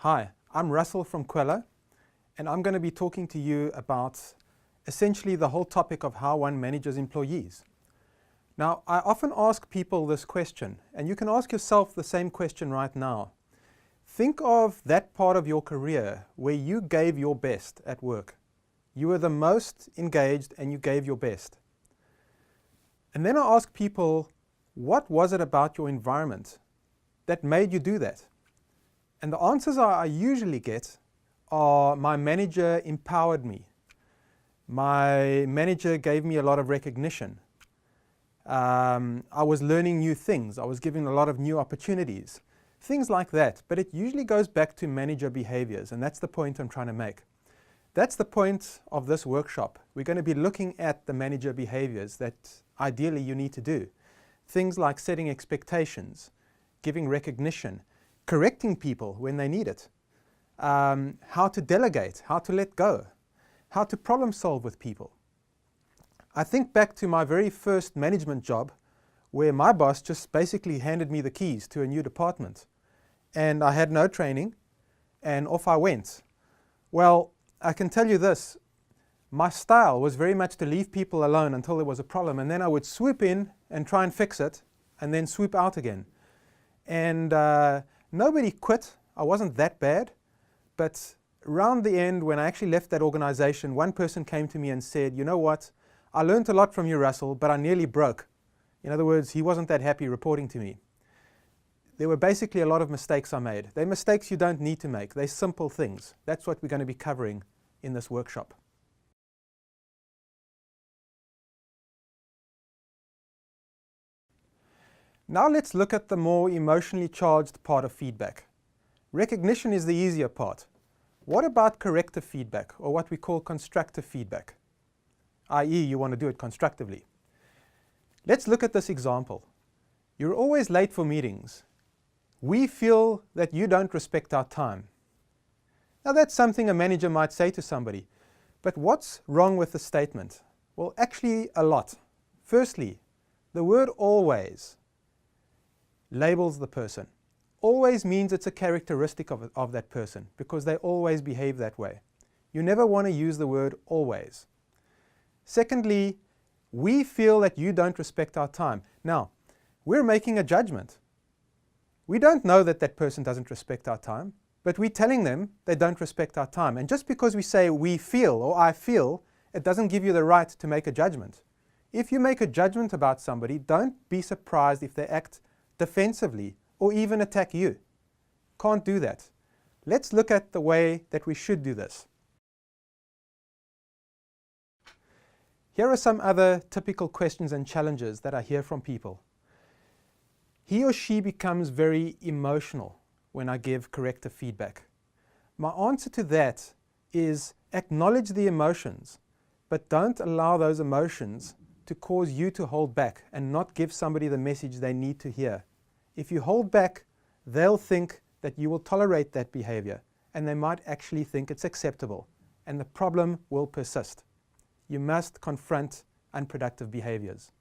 Hi, I'm Russell from Quella, and I'm going to be talking to you about essentially the whole topic of how one manages employees. Now, I often ask people this question, and you can ask yourself the same question right now. Think of that part of your career where you gave your best at work. You were the most engaged and you gave your best. And then I ask people, what was it about your environment that made you do that? And the answers I usually get are, my manager empowered me. My manager gave me a lot of recognition. I was learning new things. I was given a lot of new opportunities. Things like that. But it usually goes back to manager behaviors, and that's the point I'm trying to make. That's the point of this workshop. We're going to be looking at the manager behaviors that ideally you need to do. Things like setting expectations, giving recognition, correcting people when they need it, how to delegate, how to let go, how to problem solve with people. I think back to my very first management job where my boss just basically handed me the keys to a new department and I had no training and off I went. Well, I can tell you this, my style was very much to leave people alone until there was a problem, and then I would swoop in and try and fix it and then swoop out again. And nobody quit. I wasn't that bad. But around the end, when I actually left that organization, one person came to me and said, you know what, I learned a lot from you, Russell, but I nearly broke. In other words, he wasn't that happy reporting to me. There were basically a lot of mistakes I made. They're mistakes you don't need to make. They're simple things. That's what we're going to be covering in this workshop. Now let's look at the more emotionally charged part of feedback. Recognition is the easier part. What about corrective feedback, or what we call constructive feedback? i.e., you want to do it constructively. Let's look at this example. You're always late for meetings. We feel that you don't respect our time. Now that's something a manager might say to somebody. But what's wrong with the statement? Well, actually a lot. Firstly, the word always labels the person. Always means it's a characteristic of that person because they always behave that way. You never want to use the word always. Secondly, we feel that you don't respect our time. Now, we're making a judgment. We don't know that that person doesn't respect our time, but we're telling them they don't respect our time. And just because we say we feel or I feel, it doesn't give you the right to make a judgment. If you make a judgment about somebody, don't be surprised if they act defensively or even attack you. Can't do that. Let's look at the way that we should do this. Here are some other typical questions and challenges that I hear from people. He or she becomes very emotional when I give corrective feedback. My answer to that is acknowledge the emotions, but don't allow those emotions to cause you to hold back and not give somebody the message they need to hear. If you hold back, they'll think that you will tolerate that behavior, and they might actually think it's acceptable, and the problem will persist. You must confront unproductive behaviors.